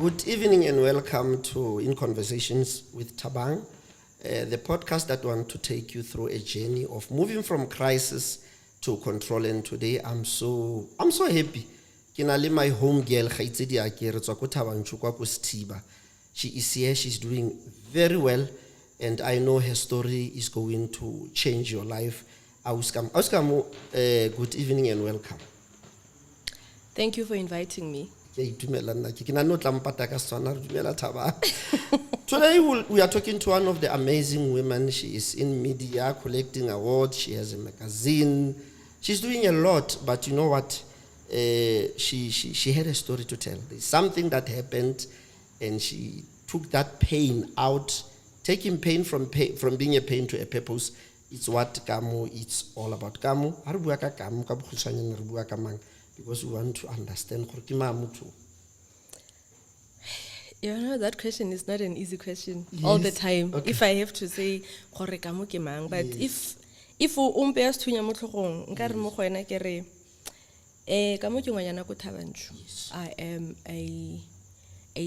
Good evening and welcome to In Conversations with Thabang, the podcast that want to take you through a journey of moving from crisis to control. And today I'm so happy. Ke na le my home girl 𝐂𝐧 𝐂𝐬𝐴𝐺. She is here, she's doing very well, and I know her story is going to change your life. 𝐈𝐧 good evening and welcome. Thank you for inviting me. Today we are talking to one of the amazing women. She is in media, collecting awards. She has a magazine. She's doing a lot, but you know what? She had a story to tell. There's something that happened, and she took that pain out, taking pain from being a pain to a purpose. It's what Kamo it's all about. Kamo, because we want to understand. You know, that question is not an easy question. Yes. All the time. Okay. If I have to say, but Yes. if o mpeas thunya mo tlhogong nka re mo go ena ke re Kamo ke ngwanyana ko Thabanchu. Yes. I am a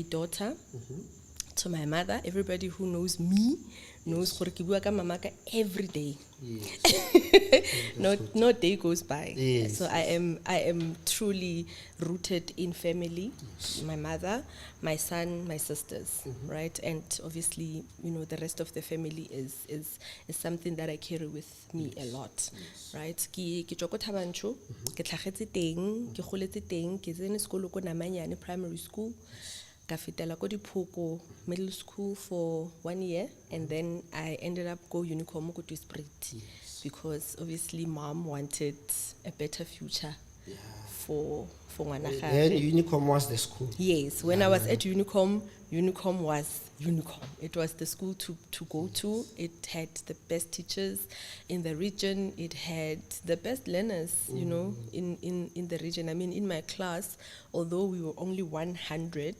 daughter to my mother. Everybody who knows me knows gore ke bua ka mama ka every day. Yes. No day goes by. Yes. So I am truly rooted in family. Yes. My mother, my son, my sisters, right? And obviously, you know, the rest of the family is something that I carry with me a lot, right? Ke tswa ko Thabanchu, ke tlhagetse teng, ke goletse teng, ke tsene sekolo ko Namanyane primary school. Ka fetela ko Diphoko middle school for 1 year, and then I ended up go Unicom ko District because obviously mom wanted a better future for ngwana And gagwe. Unicom was the school. Yes, when I was at Unicom was Unicom. It was the school to go to. It had the best teachers in the region. It had the best learners, you know, in the region. I mean, in my class, although we were only 100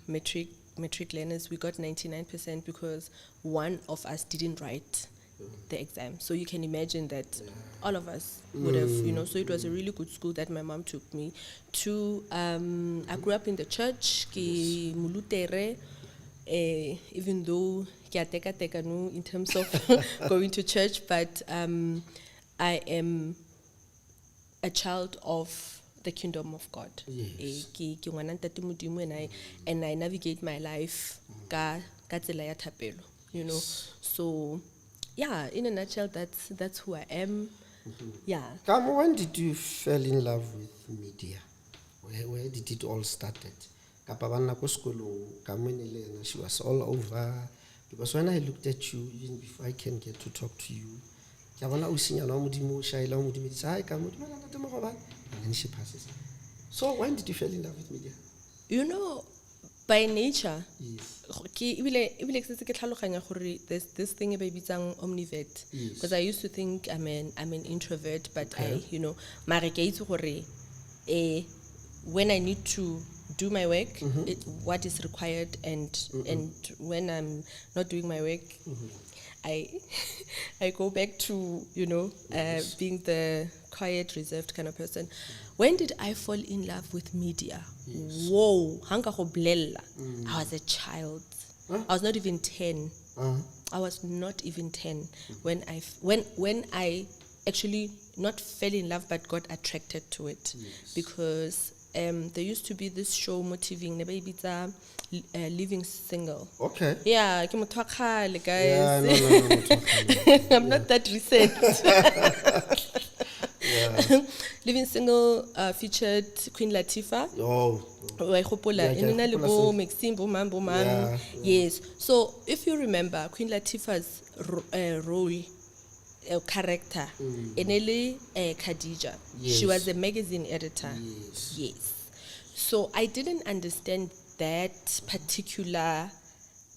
metric learners, we got 99% because one of us didn't write the exam. So you can imagine that all of us would have, you know, so it was a really good school that my mom took me to. I grew up in the church, ki mulutere, even though ki ateka no in terms of going to church, but I am a child of the kingdom of God. Yes. Ki ngwana ntate Modimo, and I navigate my life ka tsela ya thapelo, you know. So yeah, in a nutshell, that's who I am. Yeah. Kamo, when did you fall in love with media? Where did it all started? She was all over. Because when I looked at you, even before I can get to talk to you, and then she passes. So when did you fall in love with media? You know, by nature, Yes. there's this thing about omnivet. Yes. Because I used to think I'm an introvert, but Okay. when I need to do my work, what is required, and when I'm not doing my work, I go back to, you know, being the quiet, reserved kind of person. When did I fall in love with media? Yes. Whoa, hanga go blela. I was a child. I was not even 10. I was not even 10 when I actually not fell in love but got attracted to it. Yes. Because there used to be this show motivating living single. Okay. Yeah, ke motho wa kgale, guys. Yeah, no. I'm not that recent. Living Single featured Queen Latifah. Oh. Wa igopola Yeah, ena le ke a bo gopola Maxine bo mam. Yeah. Yes. So if you remember Queen Latifah's role character, Enele Khadija. Yes. She was a magazine editor. Yes. Yes. So I didn't understand that particular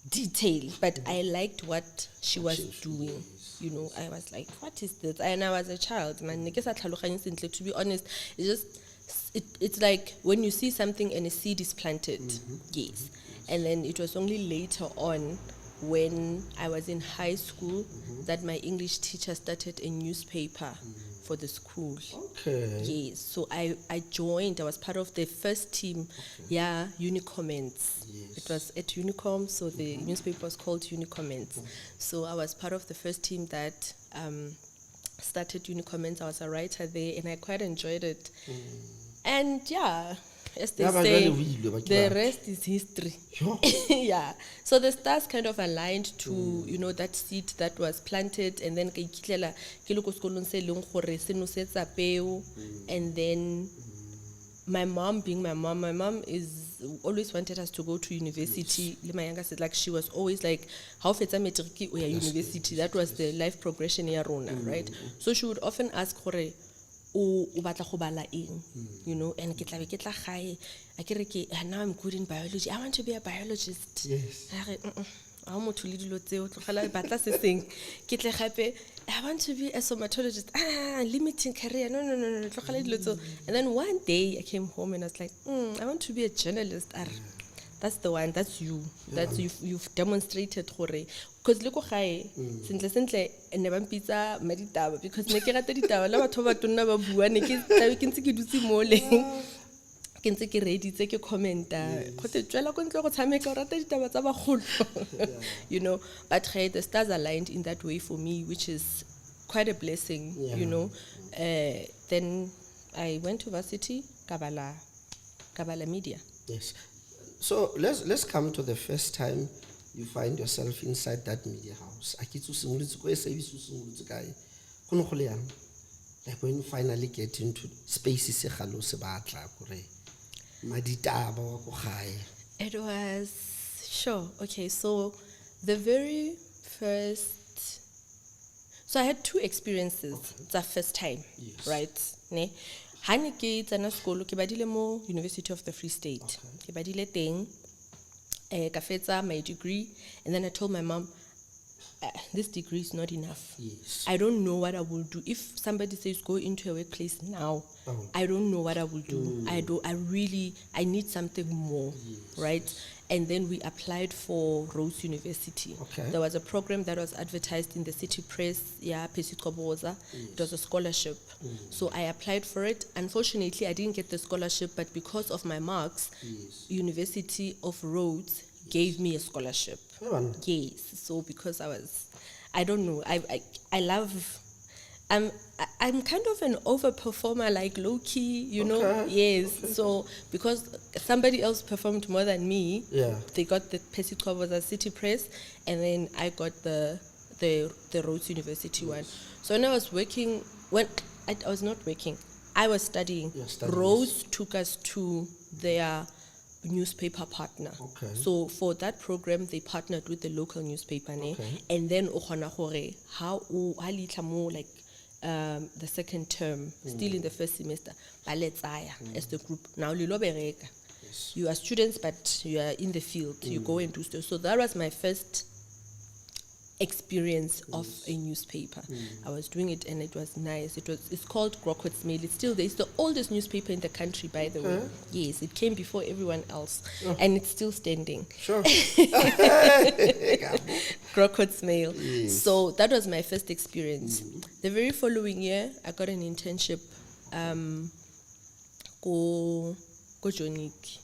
detail, but I liked what she was doing. You know, I was like, what is this? And I was a child, man. To be honest, it's like when you see something and a seed is planted. Yes. And then it was only later on when I was in high school that my English teacher started a newspaper for the school. Okay. Yes, so I joined. I was part of the first team, 𝐈𝐓𝐶omments. Yes. It was at Unicom, so the newspaper was called 𝐈𝐓𝐶omments. So I was part of the first team that started 𝐈𝐓𝐶omments. I was a writer there, and I quite enjoyed it. And as they say, the rest is history. Yeah. So the stars kind of aligned to, that seed that was planted, and then and then my mom being my mom is always wanted us to go to university. My younger sister, like, she was always like, how fetsa matric o ya university. That was the life progression ya rona, right? So she would often ask gore o batla go bala eng, and ke tla be ke tla gae a ke re ke now I'm good in biology, I want to be a biologist. Yes. I want to be a somatologist. Limiting career. No. And then one day I came home and I was like, I want to be a journalist. That's the one. That's you. That's you've demonstrated gore. Because look gae sentle never pizza maditaba because ne ke rata ditaba la batho ba tonna ba bua ne ke tlabe ke ntse ke dutse mo le ke ntse ke ready tse ke commenta go te tswela go ntse go tshameka o rata ditaba tsa bagolo but the stars aligned in that way for me, which is quite a blessing. Then I went to varsity Kabala Media. Yes. So let's come to the first time you find yourself inside that media house. Like when you finally get into spaces, it was sure. Okay, so the very first, so I had two experiences. The first time, yes. Right? Ne, hani ke tsena sekolo ke badile mo University of the Free State. Ke badile teng, ka fetsa my degree, and then I told my mom, this degree is not enough. Yes. I don't know what I will do. If somebody says go into a workplace now, I don't know what I will do. I need something more, yes. Right? And then we applied for Rhodes University. Okay. There was a program that was advertised in the city press, 𝐂𝐴𝐶𝐳. Yes. It was a scholarship. So I applied for it. Unfortunately, I didn't get the scholarship, but because of my marks, Yes. University of Rhodes gave me a scholarship. Yes. So because I don't know, I'm kind of an overperformer, like low key, Okay. Yes. Okay. So because somebody else performed more than me, they got the 𝐂𝐴𝐶𝐳 city press, and then I got the Rhodes University one. So when I was working, I was not working, I was studying. Rhodes took us to their newspaper partner. Okay. So for that program, they partnered with the local newspaper, and then how like the second term, still in the first semester, as the group. Now Yes. You are students, but you are in the field. You go and do stuff. So that was my first experience of a newspaper. I was doing it and it was nice. It's called 𝐵𝐺 Mail. It's still there. It's the oldest newspaper in the country, by the way. Yes, it came before everyone else, and it's still standing. Sure. 𝐵𝐺 Mail. Yes. So that was my first experience. The very following year, I got an internship. Go Jonik.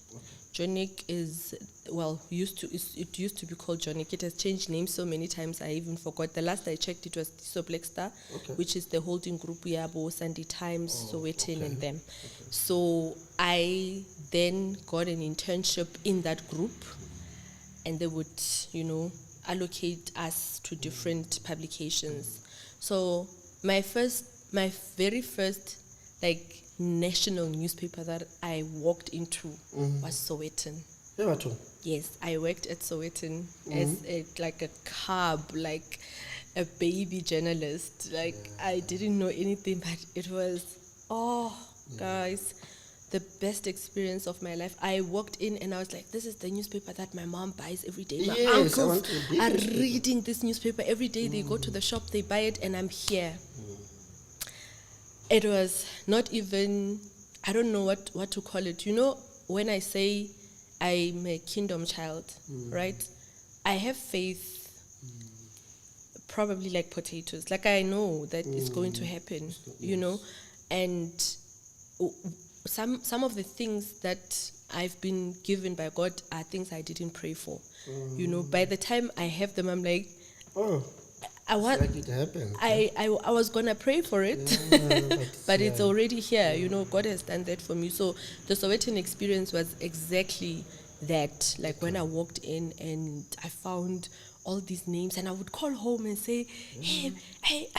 Jonik is, it used to be called Jonik. It has changed names so many times I even forgot. The last I checked, it was Tiso Blackstar, which is the holding group, Yabo, Sunday Times, Sowetan, and them. So I then got an internship in that group, and they would, allocate us to different publications. So my very first, national newspaper that I walked into was Sowetan. Yes, I worked at Sowetan as a cub, like a baby journalist. I didn't know anything, but it was, guys, the best experience of my life. I walked in and I was like, this is the newspaper that my mom buys every day. My uncles are reading this newspaper every day. They go to the shop, they buy it, and I'm here. It was not even, I don't know what to call it. When I say I'm a kingdom child, right? I have faith probably like potatoes. Like I know that it's going to happen, you know, and some of the things that I've been given by God are things I didn't pray for. You know, by the time I have them, I'm like, I want. Like it happened. I was gonna pray for it, but it's already here. You know, God has done that for me. So the Sowetan experience was exactly that. Like when I walked in and I found all these names, and I would call home and say, "Hey,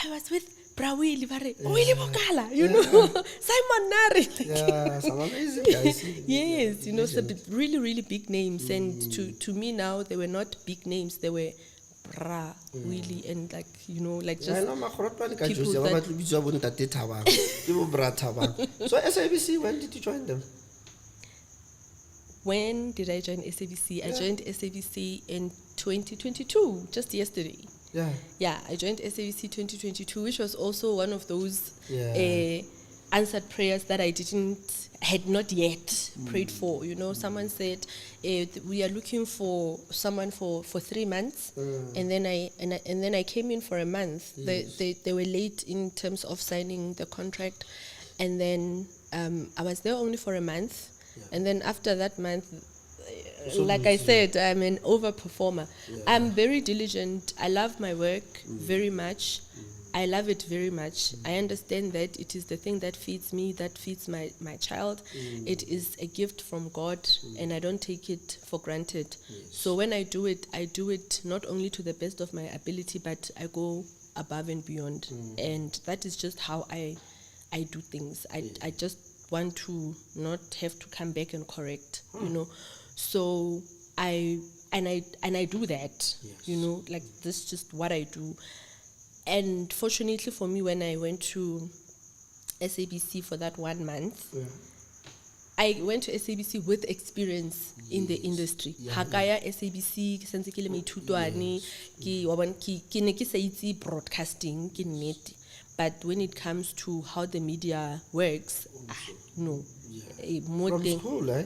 I was with Brawili Bare, Willie Bokala, you know, Simon Nari." Yeah, some amazing guys. Yes, you know, so really, really big names. And to me now, they were not big names. They were Willie and like, you know, like just people that... So SABC, when did you join them? When did I join SABC? I joined SABC in 2022, just yesterday. Yeah, I joined SABC 2022, which was also one of those answered prayers that I had not yet prayed for. You know, someone said we are looking for someone for 3 months, and then I came in for a month. Yes. They were late in terms of signing the contract, and then I was there only for a month, and then after that month, like I said, I'm an overperformer. I'm very diligent. I love my work very much. I love it very much. I understand that it is the thing that feeds me, that feeds my child. It is a gift from God, and I don't take it for granted. So when I do it not only to the best of my ability, but I go above and beyond. And that is just how I do things. I just want to not have to come back and correct, you know. So I do that, you know, like this is just what I do. And fortunately for me, when I went to SABC for that 1 month, I went to SABC with experience in the industry. Hakaya SABC, ke sentse ke le maithutwane, ke ne ke sa itse broadcasting, ke nnete. But when it comes to how the media works, no. From school, eh?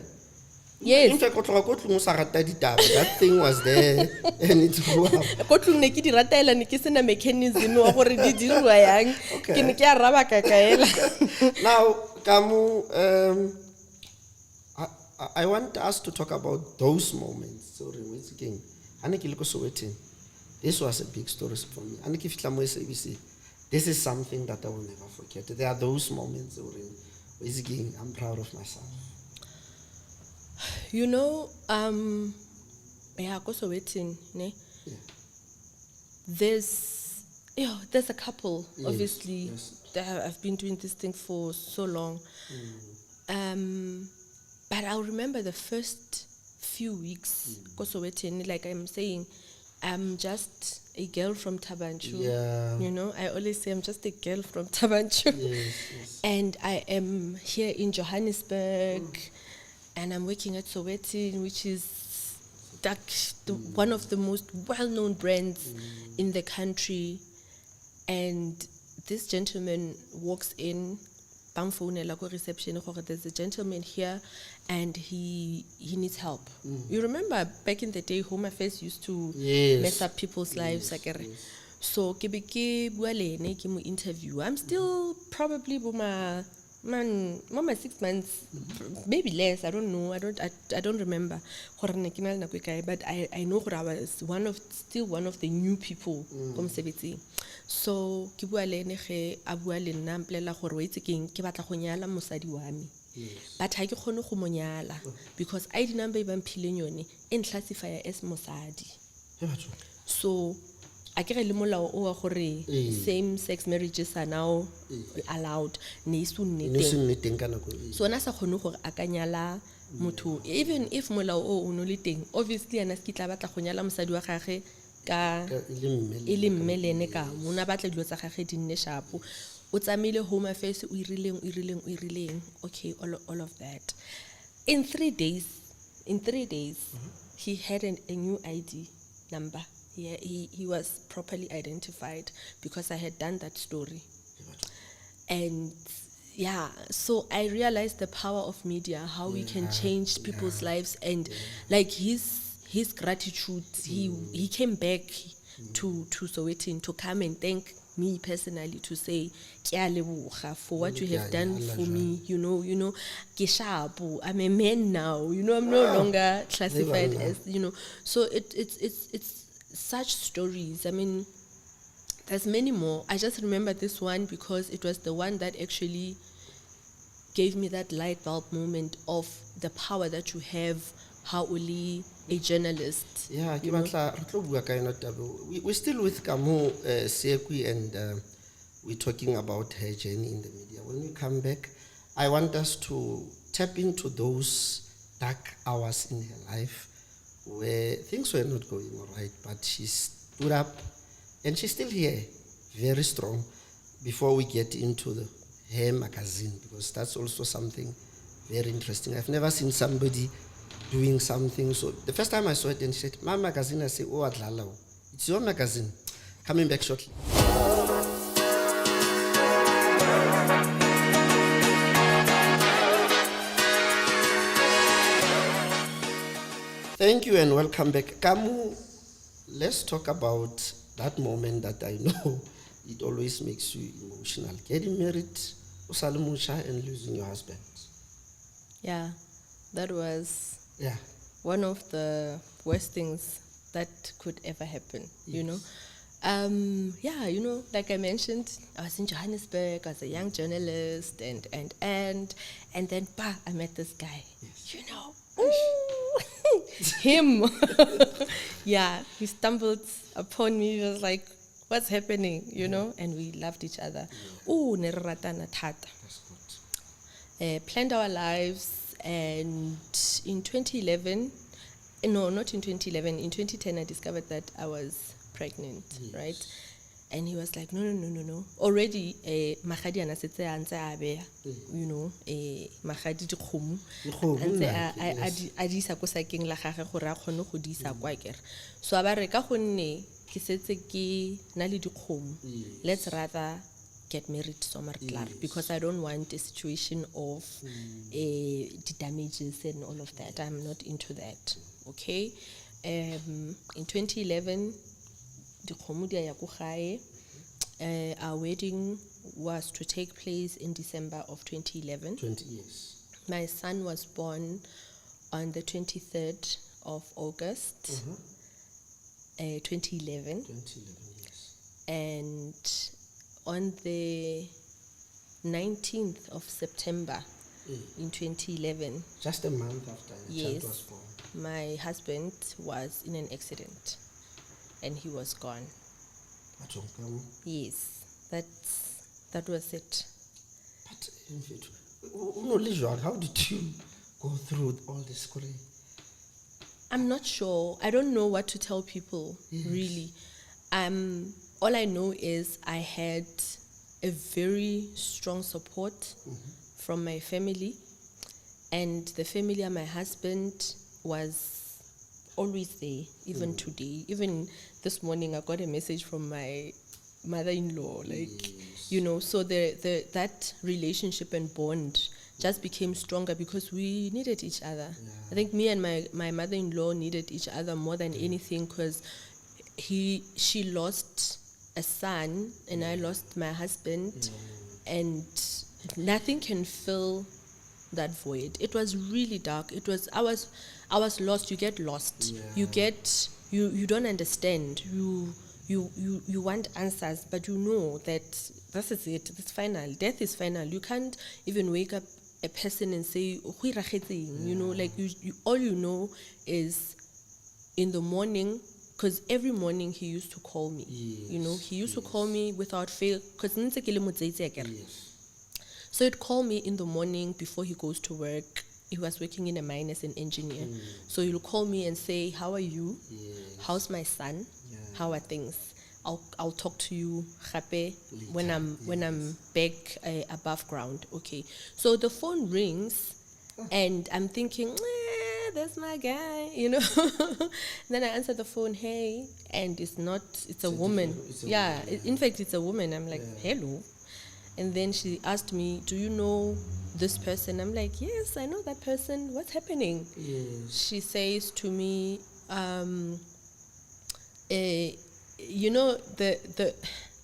Yes. In fact, that thing was there and it grew up. Now, Kamo, I want us to talk about those moments. So, this was a big story for me. This is something that I will never forget. There are those moments where I'm proud of myself. You know, there's a couple, obviously, that have been doing this thing for so long. But I'll remember the first few weeks, like I'm saying, I'm just a girl from Tabanchu. You know, I always say I'm just a girl from Tabanchu. And I am here in Johannesburg. And I'm working at Sowetan, which is one of the most well-known brands in the country. And this gentleman walks in, reception, there's a gentleman here, and he needs help. You remember back in the day, Home Affairs used to mess up people's lives. So, ke interview. I'm still probably Mama 6 months, maybe less. I don't know. I don't remember. But I know I was still one of the new people from Sebeti. So ke bua le ene ge a bua le nna mplela gore wa itse keng ke batla go nyala mosadi wa me. But ha ke khone go monyala because ID number e ba mphileng yone e nclassify as mosadi. So I get le molao o wa gore same sex marriages are now allowed. So na sa khone gore a ka nyala motho, even if molao o no le teng, obviously ana se kitla batla go nyala mosadi wa gagwe ka ile mmelene ka mona batla dilo tsa gagwe di nne sharp. O tsamile Home Affairs o irileng. Okay, all of that. In 3 days, he had a new ID number. He was properly identified because I had done that story. And so I realized the power of media, how we can change people's lives, and like his gratitude, he came back to Sowetan to come and thank me personally, to say "Ke a leboga for what you have done for me." You know, ke shapo, I'm a man now. You know, I'm no longer classified as, you know. So it's such stories. I mean, there's many more. I just remember this one because it was the one that actually gave me that light bulb moment of the power that you have, how only a journalist. Yeah, you know. We're still with Kamo Seekoei, and we're talking about her journey in the media. When we come back, I want us to tap into those dark hours in her life where things were not going all right, but she stood up and she's still here, very strong, before we get into her magazine, because that's also something very interesting. I've never seen somebody doing something. So the first time I saw it and she said, "My magazine," I said, "Oh, Adlala, it's your magazine." Coming back shortly. Thank you and welcome back. Kamo, let's talk about that moment that I know it always makes you emotional. Getting married, Usalimusha, and losing your husband. Yeah, that was Yeah. one of the worst things that could ever happen, you know. Yeah, you know, like I mentioned, I was in Johannesburg as a young journalist, and then I met this guy. Yes. You know, him. Yeah, he stumbled upon me. He was like, "What's happening?" You know, and we loved each other. Ooh, ne re ratana thata. That's good. Planned our lives, and in 2011, no, not in 2011, in 2010 I discovered that I was pregnant, right? And he was like, no. Already, magadi ana setse a ntse a beya, you know, magadi dikgomo ntse a di isa ko sakeng la gagwe gore a kgone go di isa kwa kere. So a ba re ka gonne ke setse ke na le dikgomo, let's rather get married somewhere class, because I don't want a situation of the damages and all of that. I'm not into that. Okay. In 2011, the kgomo di ya ko gae. Our wedding was to take place in December of 2011. 20 years. My son was born on the 23rd of August, 2011. 2011, yes. And on the 19th of September in 2011. Just a month after the child was born. My husband was in an accident and he was gone. Yes, that was it. But how did you go through all this? I'm not sure. I don't know what to tell people, really. All I know is I had a very strong support from my family, and the family of my husband was always there, even today. Even this morning, I got a message from my mother-in-law, you know, so that relationship and bond just became stronger because we needed each other. I think me and my mother-in-law needed each other more than anything, because she lost a son and I lost my husband, and nothing can fill that void. It was really dark. I was lost. You get lost. You don't understand. You want answers, but you know that this is it. It's final. Death is final. You can't even wake up a person and say, you know, like you all you know is in the morning, because every morning he used to call me. You know, he used to call me without fail, because so he'd call me in the morning before he goes to work. He was working in a mine as an engineer. So he'll call me and say, "How are you? How's my son? How are things? I'll talk to you when I'm back above ground." Okay. So the phone rings and I'm thinking, that's my guy, you know. Then I answer the phone, "Hey," and it's a woman. In fact, it's a woman. I'm like, "Hello." And then she asked me, "Do you know this person?" I'm like, "Yes, I know that person. What's happening?" She says to me, you know, the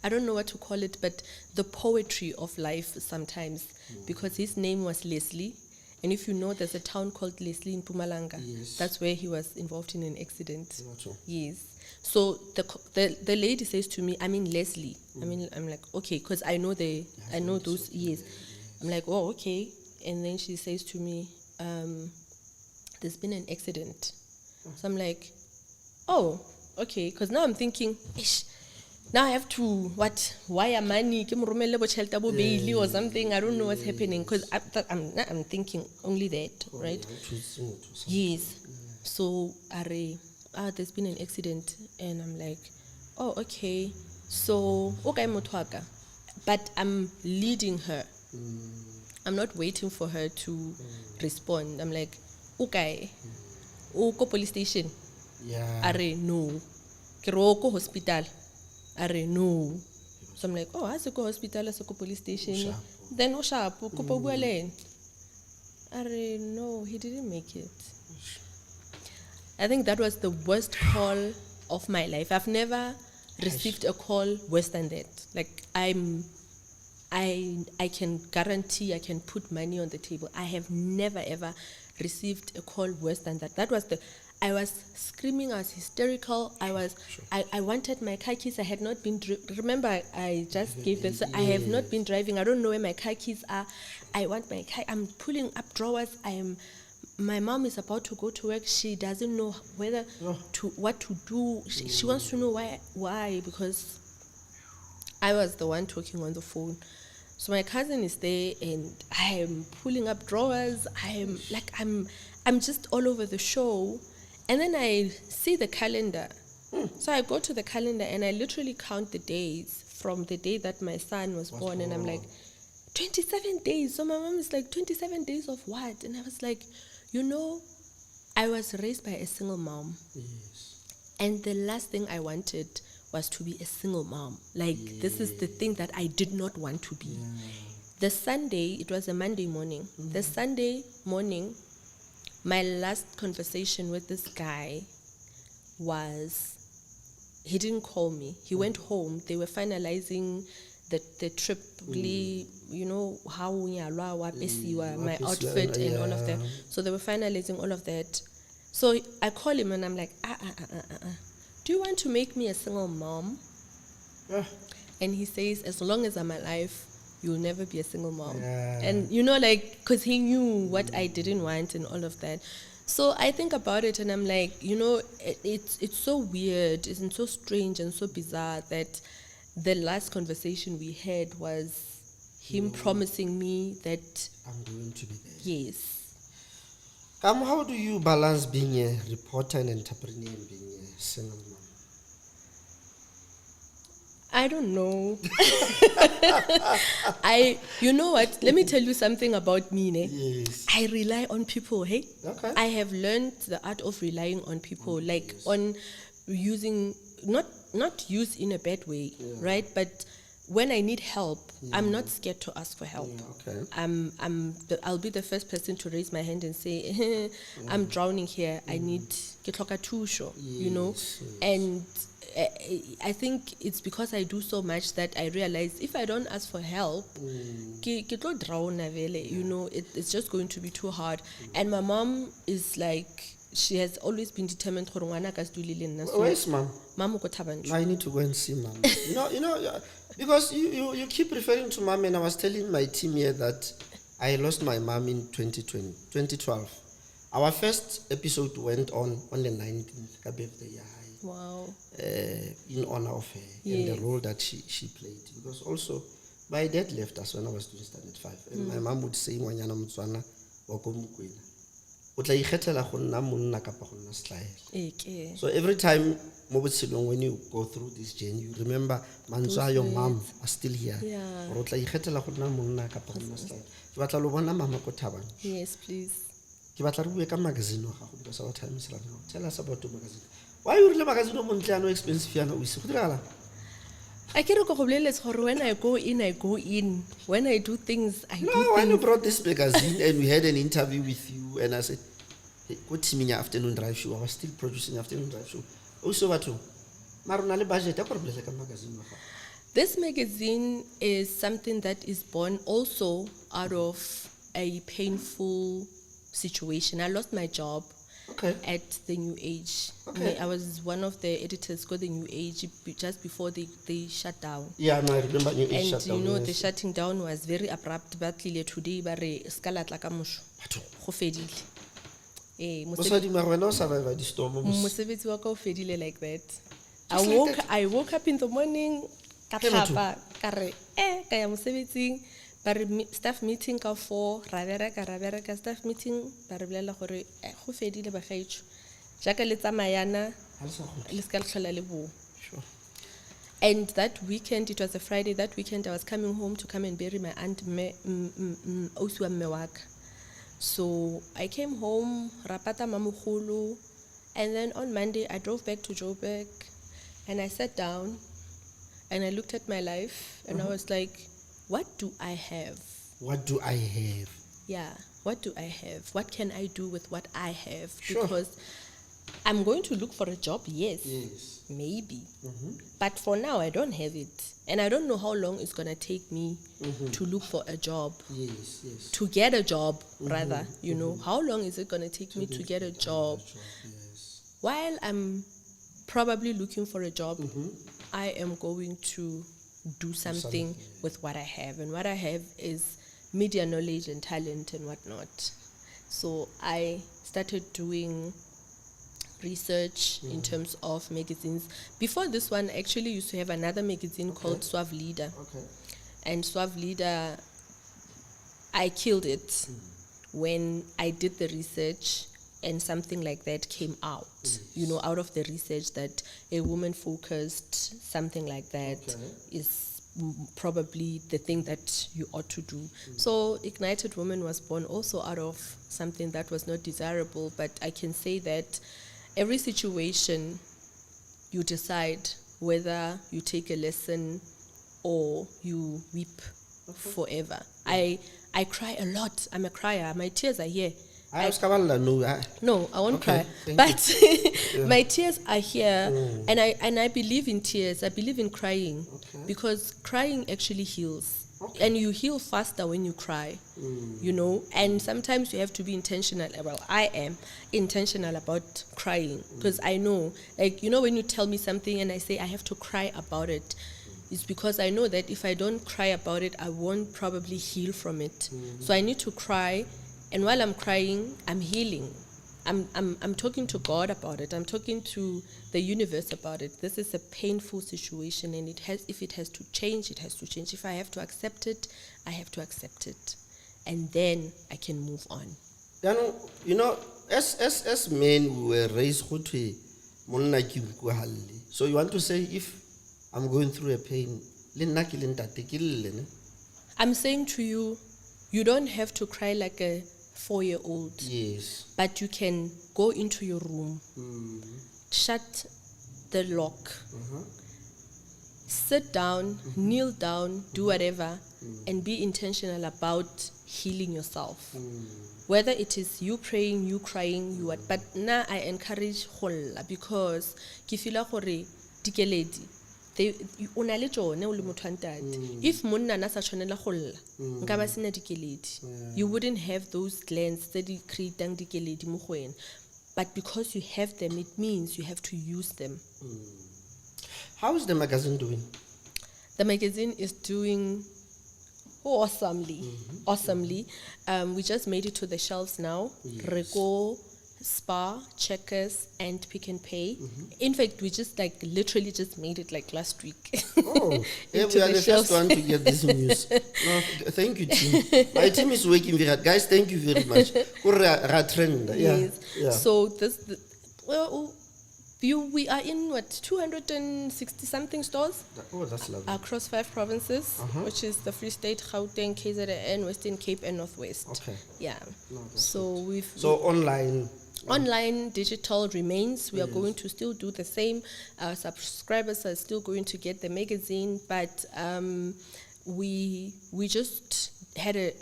I don't know what to call it, but the poetry of life sometimes, because his name was Leslie. And if you know, there's a town called Leslie in Mpumalanga. Yes. That's where he was involved in an accident. Not so. Yes. So the lady says to me, I mean Leslie. I'm like, okay, because I know I know those. Yes. I'm like, oh, okay. And then she says to me, there's been an accident. So I'm like, oh, okay. Because now I'm thinking, ish, now I have to wire money, or something. I don't know what's happening, because I'm thinking only that, right? Yes. So there's been an accident, and I'm like, oh, okay. So okay, motwaka, but I'm leading her. I'm not waiting for her to respond. I'm like, okay, go police station. Yeah. Are no, Kiroko hospital. Are no. So I'm like, oh, I go hospital, I go police station. Then no sharp, Are no, he didn't make it. I think that was the worst call of my life. I've never received a call worse than that. Like I can guarantee, I can put money on the table. I have never ever received a call worse than that. That was I was screaming, I was hysterical. I wanted my car keys. I had not been, remember I just gave them, so I have not been driving. I don't know where my car keys are. I want my car, I'm pulling up drawers. My mom is about to go to work. She doesn't know what to do. She wants to know why, because I was the one talking on the phone. So my cousin is there, and I am pulling up drawers. I'm just all over the show. And then I see the calendar. So I go to the calendar, and I literally count the days from the day that my son was born. And I'm like, 27 days. So my mom is like, 27 days of what? And I was like, you know, I was raised by a single mom. Yes. And the last thing I wanted was to be a single mom. Like, this is the thing that I did not want to be. The Sunday, it was a Monday morning. The Sunday morning, my last conversation with this guy was, he didn't call me. He went home. They were finalizing the trip, really, you know, how my outfit and all of that. So they were finalizing all of that. So I call him, and I'm like, do you want to make me a single mom? And he says, as long as I'm alive, you'll never be a single mom. And you know, like, because he knew what I didn't want and all of that. So I think about it, and I'm like, you know, it's so weird, and so strange and so bizarre that the last conversation we had was him promising me that I'm going to be there. Yes. How do you balance being a reporter and entrepreneur and being a single mom? I don't know. You know what? Let me tell you something about me, ne? Yes. I rely on people, hey? Okay. I have learned the art of relying on people, like on using, not use in a bad way, right? But when I need help, I'm not scared to ask for help. Okay. I'll be the first person to raise my hand and say, I'm drowning here. I need you know? And I think it's because I do so much that I realize if I don't ask for help, you know, it's just going to be too hard. And my mom is like, she has always been determined. Where's mom? I need to go and see mom. you know, because you keep referring to mom, and I was telling my team here that I lost my mom in 2012. Our first episode went on the 19th, her birthday. Wow. In honor of her and the role that she played. Because also, my dad left us when I was doing standard 5. And my mom would say, "Ngwanyana Motswana wa ko Mokwena. O tla ikgethela go nna monna kapa go nna setlhaela." So every time when you go through this journey, you remember Manzwa, your mom are still here. Or o tla ikgethela go nna monna kapa go nna setlhaela. Ke batla lo bona mama ko Thabang. Yes, please. Ke batla re bue ka magazine wa gago because our time is running out. Tell us about the magazine. Why you really magazine no expensive yana o ise go diragala? I can't go when I go in. When I do things, I do things. When you brought this magazine and we had an interview with you, and I said, hey, go team in your afternoon drive show. I was still producing afternoon drive show. Also, what? Mara o na le budget ya gore bolele ka magazine wa gago? This magazine is something that is born also out of a painful situation. I lost my job Okay. at the New Age. Okay. I was one of the editors for the New Age just before they shut down. Yeah, no, I remember New Age And shut down. you know, yes. the shutting down was very abrupt. But today, bare skalatla ka mosho. Batho, Go fedile. mosadi mara wena o survive di storm mo. Mosebetsi wa ka o fedile like that. Just like that. I woke up in the morning, ka Ke motho? tlhapa, ka re, ka ya mosebetsing, ba re staff meeting ka 4, ra bereka staff meeting, ba re bolela gore go fedile ba gaetsho. Jaka le tsamayana, Ha le sa kgutla. le ska le tlhola le bo. Sure. And that weekend, it was a Friday, that weekend I was coming home to come and bury my aunt, ausi wa mme wa ka. So I came home, rapata mamogolo, and then on Monday I drove back to Joburg, and I sat down, and I looked at my life, and I was like, what do I have? What do I have? Yeah, what do I have? What can I do with what I have? Sure. Because I'm going to look for a job, yes. Yes. Maybe. But for now, I don't have it. And I don't know how long it's going to take me to look for a job. Yes, yes. To get a job, rather, you know. How long is it going to take me to get a job? Yes. While I'm probably looking for a job, I am going to do something with what I have. And what I have is media knowledge and talent and whatnot. So I started doing research in terms of magazines. Before this one, I actually used to have another magazine called 𝐿𝐴. Okay. And 𝐿𝐴, I killed it when I did the research and something like that came out. You know, out of the research that a woman-focused something like that is probably the thing that you ought to do. So Ignited Women was born also out of something that was not desirable, but I can say that every situation you decide whether you take a lesson or you weep forever. I cry a lot. I'm a crier. My tears are here. No, I won't Okay, cry. thank But my tears are here, and I believe in tears. I believe in crying because crying actually heals. And you heal faster when you cry, you know. And sometimes you have to be intentional. Well, I am intentional about crying because I know, like, you know, when you tell me something and I say I have to cry about it, it's because I know that if I don't cry about it, I won't probably heal from it. So I need to cry, and while I'm crying, I'm healing. I'm talking to God about it. I'm talking to the universe about it. This is a painful situation, and if it has to change, it has to change. If I have to accept it, I have to accept it, and then I can move on. You know, as men, we were raised monna ke nkuhalle. So you want to say if I'm going through a pain, le nna ke le ntate ke le ne? I'm saying to you, you don't have to cry like a 4-year-old. Yes. But you can go into your room, shut the lock, sit down, kneel down, do whatever, and be intentional about healing yourself. Whether it is you praying, you crying, you what. But now I encourage holla because ke feel gore dikeledi o na le tsone o le motho wa ntate. If monna na sa tshwanela go lla nka ba sena dikeledi, you wouldn't have those glands that di createang dikeledi mo go wena. But because you have them, it means you have to use them. How is the magazine doing? The magazine is doing awesomely. We just made it to the shelves now. Reko, Spar, Checkers, and Pick and Pay. In fact, we just literally just made it last week. Oh, yeah, we are the first one to get this news. No, thank you, team. My team is working very hard. Guys, thank you very much. Yes. Yeah. So we are in 260 something stores. Oh, that's lovely. Across 5 provinces, which is the Free State, Gauteng, KZN, Western Cape, and Northwest. Okay. Yeah. No, So online. Online, digital remains. We are going to still do the same. Our subscribers are still going to get the magazine, but we just had a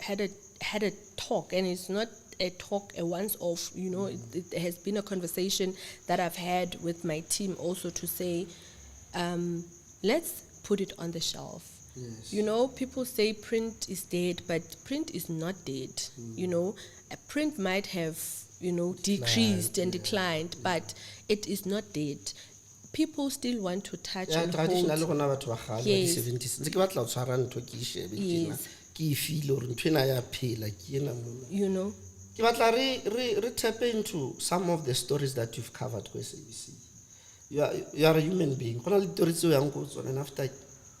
talk, and it's not a talk, a once-off. It has been a conversation that I've had with my team also to say, let's put it on the shelf. Yes. You know, people say print is dead, but print is not dead. You know, a print might have, you know, decreased and declined, but it is not dead. People still want to touch and traditionally hold. gona batho ba kgale ba Yes. di-70s ntse ke batla ho tshwara ntho ke e shebe tjena, Yes. ke e feel hore ntho ena ya phela ke ena mona. You know, Ke batla re tap into some of the stories that you've covered ko SABC. You are a human being. Gona le stories tseo yang go tsona, and after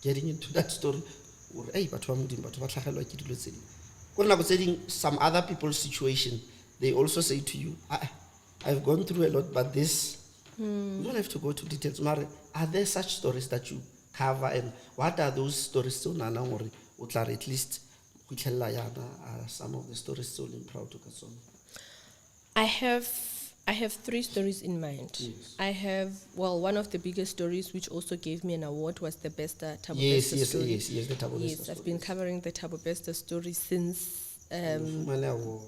getting into that story or batho ba modimo batho ba tlhagelwa ke dilo tse ding. Go nako tse ding, some other people's situation, they also say to you, I've gone through a lot, but this, you don't have to go to details. Mare, are there such stories that you cover, and what are those stories? So nana ngore o tla re at least go tlhella yana some of the stories so I'm proud to ka tsona. I have 3 stories in mind. Yes. I have, well, one of the biggest stories, which also gave me an award, was the Besta Thabo Yes, Besta story. yes, the Thabo Yes, Besta I've been covering the Thabo Besta story since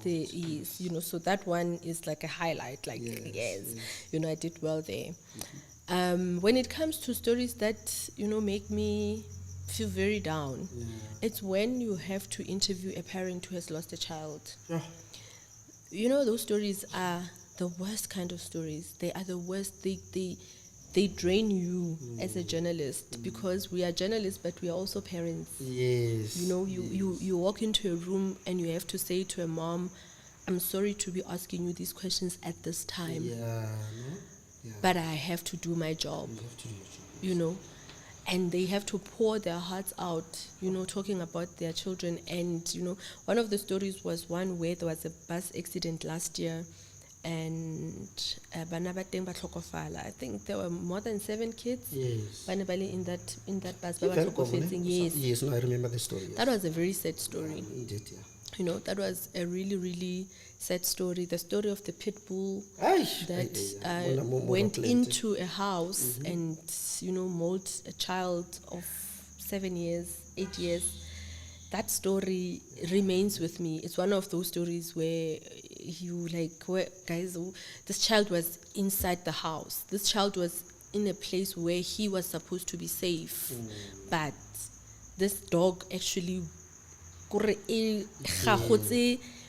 yes, you know, so that one is like a highlight, like yes, you know, I did well there. When it comes to stories that, you know, make me feel very down, it's when you have to interview a parent who has lost a child. You know, those stories are the worst kind of stories. They are the worst. They drain you as a journalist, because we are journalists, but we are also parents. Yes. You know, you walk into a room and you have to say to a mom, I'm sorry to be asking you these questions at this time, but I have to do my job. You have to do your job. You know, and they have to pour their hearts out, you know, talking about their children. And, you know, one of the stories was one where there was a bus accident last year, and bana ba teng ba tlhokofala. I think there were more than 7 kids. Yes. Bana ba le in that bus ba ba Very common, tlhokofetseng. eh? Yes. Yes, no, I remember the story. Yes. That was a very sad story. Indeed, yeah. You know, that was a really, really sad story. The story of the pit bull that went into a house and, you know, mauled a child of 7 years, 8 years. That story remains with me. It's one of those stories where you like, guys, this child was inside the house. This child was in a place where he was supposed to be safe. But this dog actually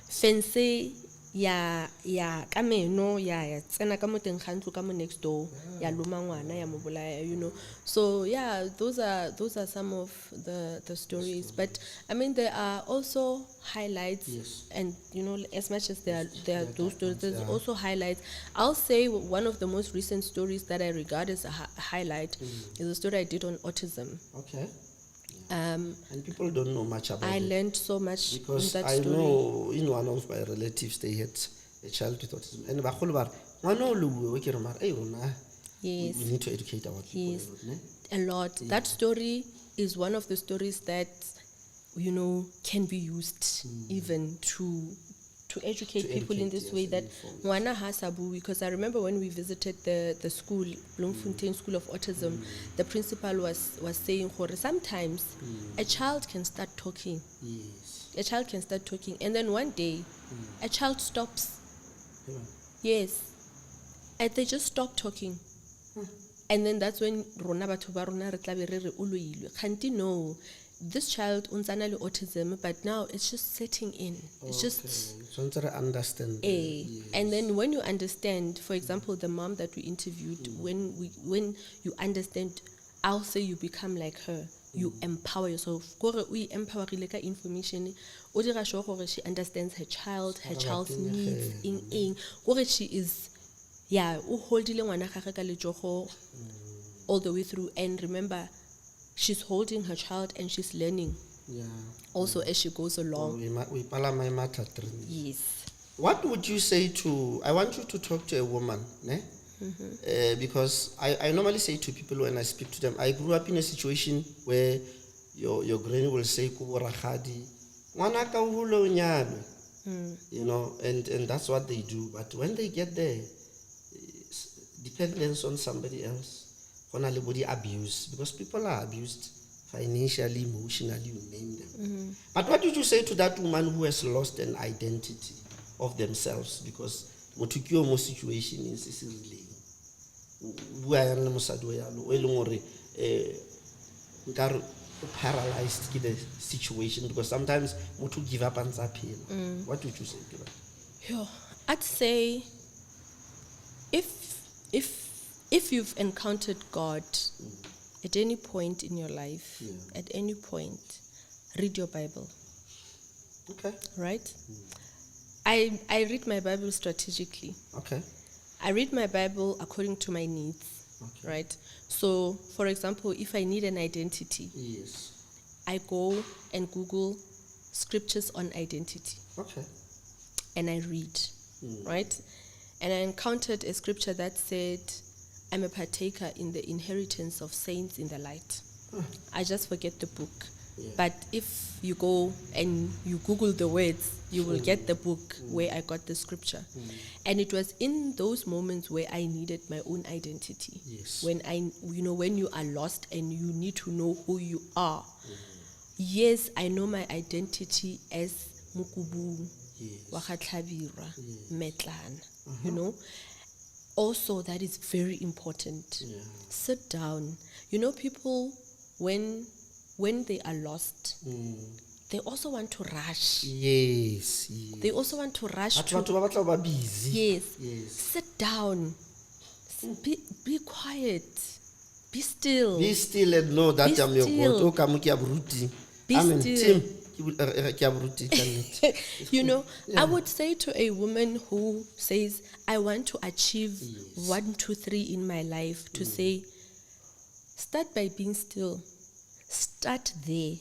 fence ya kameno ya tsena ka mo teng ga ntlo ka mo next door ya loma ngwana ya mo bolaya, you know. So yeah, those are some of the stories, but I mean there are also highlights. Yes. And you know, as much as there are those stories, there's also highlights. I'll say one of the most recent stories that I regard as a highlight is a story I did on autism. Okay. And people don't know much about it. I learned so much because in that I story. know in one of my relatives they had a child with autism, and Yes. we need to educate our people. Yes. Ne? A lot. That story is one of the stories that, you know, can be used even to educate people in this way, that ngwana ha sa bue. Because I remember when we visited the school, Bloemfontein School of Autism, the principal was saying, sometimes a child can start talking. Yes. A child can start talking, and then one day a child stops. Yeah. Yes. And they just stop talking. And then that's when rona batho ba rona re tla be re re o loilwe. Khanti no, this child unsana le autism, but now it's just setting in. It's just so understand. yes. And then when you understand, for example, the mom that we interviewed, when you understand, I'll say you become like her. You empower yourself. Gore we empower ka information. O dira sure gore she understands her child's needs. Gore she is o holdile ngwana gagwe ka letsogo all the way through. And remember, she's holding her child and she's learning also as she goes along. Yes. What would you say to, I want you to talk to a woman, ne? Because I normally say to people when I speak to them, I grew up in a situation where your granny will say, you know, and that's what they do. But when they get there, dependence on somebody else, body abuse, because people are abused financially, emotionally, you name them. But what did you say to that woman who has lost an identity of themselves? Because situation is paralyzed in the situation, because sometimes motho give up and phela. What would you say to that? Yeah, I'd say if you've encountered God at any point in your life, at any point, read your Bible. Okay. Right? I read my Bible strategically. Okay. I read my Bible according to my needs. Okay. Right? So, for example, if I need an identity, Yes. I go and Google scriptures on identity. Okay. And I read, right? And I encountered a scripture that said, I'm a partaker in the inheritance of saints in the light. I just forget the book. Yeah. But if you go and you Google the words, you will get the book where I got the scripture. And it was in those moments where I needed my own identity. Yes. When when you are lost and you need to know who you are. Yes, I know my identity as Mukubu, 𝐿𝐲𝐕𝐄𝐈𝐒𝐻𝐿, Metlana. Also, that is very important. Yeah. Sit down. People, when they are lost, they also want to rush. Yes. They also want to rush Batho ba batla ba busy. Yes. Yes. Sit down. Be quiet. Be still. Be still and know that Be I'm your still. God. O ka mo ke a boruti. Be I'm still. ke a boruti ka nnete. I would say to a woman who says, I want to achieve 1, 2, 3 in my life, to say, start by being still. Start there.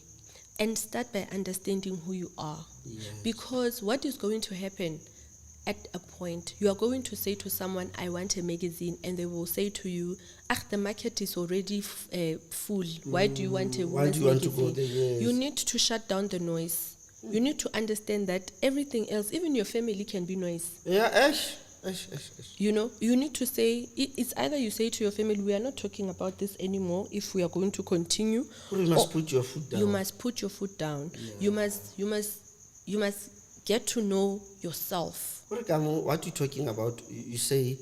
And start by understanding who you are. Yes. Because what is going to happen at a point, you are going to say to someone, I want a magazine, and they will say to you, the market is already full. Why do you want a Why do woman's you want to magazine? go there? Yes. You need to shut down the noise. You need to understand that everything else, even your family, can be noise. Yeah, You need to say, it's either you say to your family, we are not talking about this anymore if we are going to continue. You must put your foot down. You must put your foot down. Yeah. You must get to know yourself. What you're talking about, you say,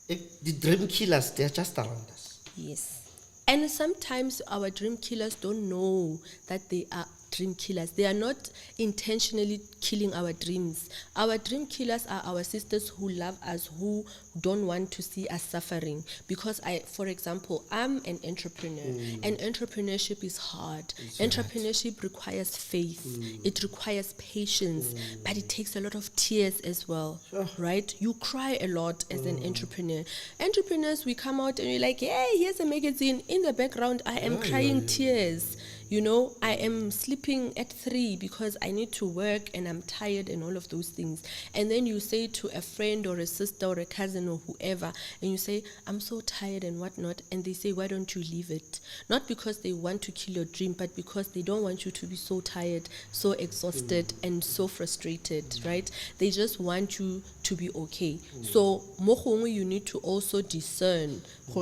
the dream killers, they're just around us. Yes. And sometimes our dream killers don't know that they are dream killers. They are not intentionally killing our dreams. Our dream killers are our sisters who love us, who don't want to see us suffering. Because for example, I'm an entrepreneur, and entrepreneurship is hard. Entrepreneurship requires faith. It requires patience, but it takes a lot of tears as well, right? You cry a lot as an entrepreneur. Entrepreneurs, we come out and we're like, hey, here's a magazine. In the background, I am crying tears. I am sleeping at 3 because I need to work and I'm tired and all of those things. And then you say to a friend or a sister or a cousin or whoever, and you say, I'm so tired and whatnot. And they say, why don't you leave it? Not because they want to kill your dream, but because they don't want you to be so tired, so exhausted, and so frustrated, right? They just want you to be okay. So, mo gongwe you need to also discern. They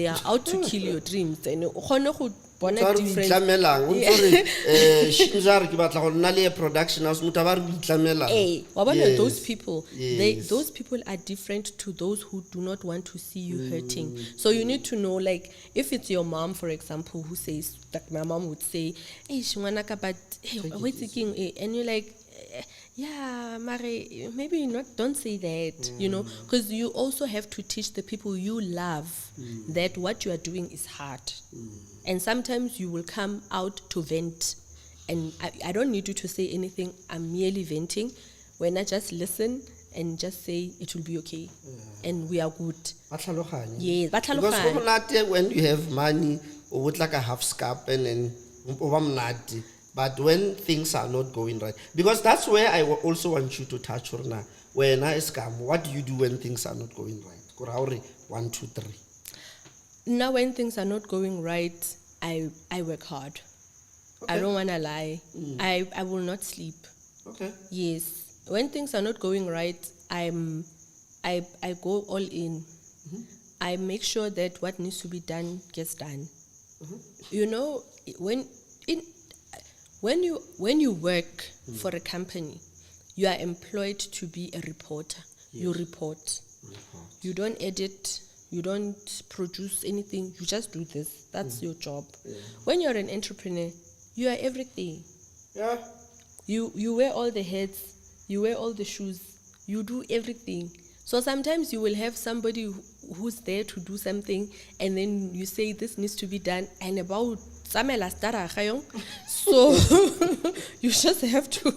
are out to kill your dreams. And those people, those people are different to those who do not want to see you hurting. So you need to know, like, if it's your mom, for example, who says, like my mom would say, hey, but hey, and you're like, yeah, Mari, maybe not, don't say that, because you also have to teach the people you love that what you are doing is hard. And sometimes you will come out to vent. And I don't need you to say anything. I'm merely venting. When I just listen and just say, it will be okay. And we are good. Yes, because when you have money, or with like a half scalp and but when things are not going right, because that's where I also want you to touch on now. When I scam, what do you do when things are not going right? 1, 2, 3. Now, when things are not going right, I work hard. Okay. I don't want to lie. I will not sleep. Okay. Yes. When things are not going right, I go all in. I make sure that what needs to be done gets done. When you work for a company, you are employed to be a reporter. Yes. You report. You don't edit. You don't produce anything. You just do this. That's your job. When you're an entrepreneur, you are everything. Yeah. You wear all the hats. You wear all the shoes. You do everything. So sometimes you will have somebody who's there to do something, and then you say this needs to be done, and about so you just have to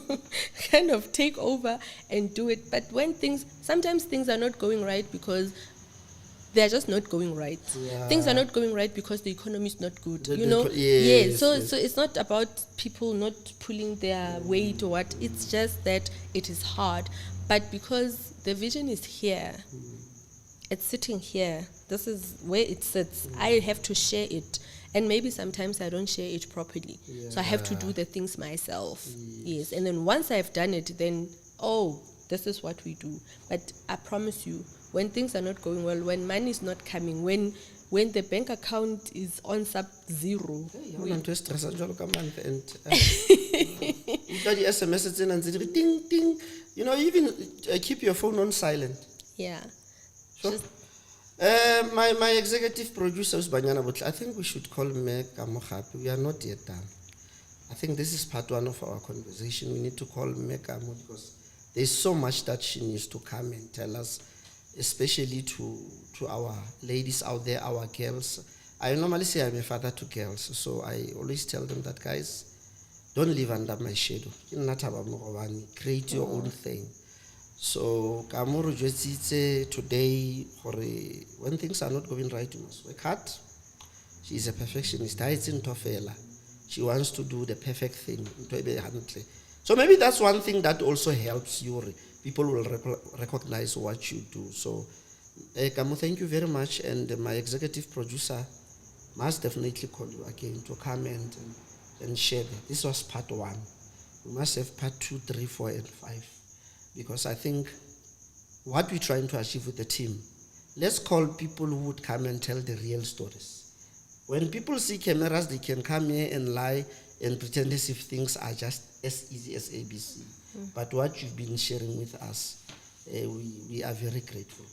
kind of take over and do it. But when sometimes things are not going right because they're just not going right. Yeah. Things are not going right because the economy is not good. Yes, So yes. so it's not about people not pulling their weight or what. It's just that it is hard. But because the vision is here, it's sitting here. This is where it sits. I have to share it. And maybe sometimes I don't share it properly. So I have to do the things myself. Yes. And then once I've done it, then, this is what we do. But I promise you, when things are not going well, when money is not coming, when the bank account is on sub-zero. SMS ding ding. Even keep your phone on silent. Yeah. Sure. My executive producer is Banyana Butler. I think we should call Kamo Seekoei. We are not yet done. I think this is part one of our conversation. We need to call Kamo because there's so much that she needs to come and tell us, especially to our ladies out there, our girls. I normally say I'm a father to girls, so I always tell them that, guys, don't live under my shadow. Create your own thing. So, Kamo 𝐂𝐏𝐈𝐒𝐲 today, when things are not going right, you must work hard. She is a perfectionist. She wants to do the perfect thing. So maybe that's one thing that also helps you. People will recognize what you do. So, Kamo, thank you very much. And my executive producer must definitely call you again to come and share that. This was part one. We must have part 2, 3, 4, and 5. Because I think what we're trying to achieve with the team, let's call people who would come and tell the real stories. When people see cameras, they can come here and lie and pretend as if things are just as easy as ABC. But what you've been sharing with us, we are very grateful.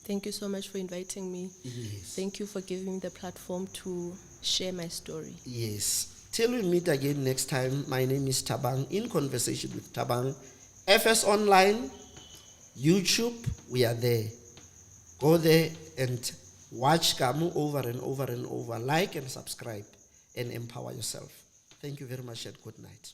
Thank you so much for inviting me. Yes. Thank you for giving me the platform to share my story. Yes. Till we meet again next time, my name is Thabang, in conversation with Thabang. FS Online, YouTube, we are there. Go there and watch Kamo over and over and over. Like and subscribe and empower yourself. Thank you very much and good night.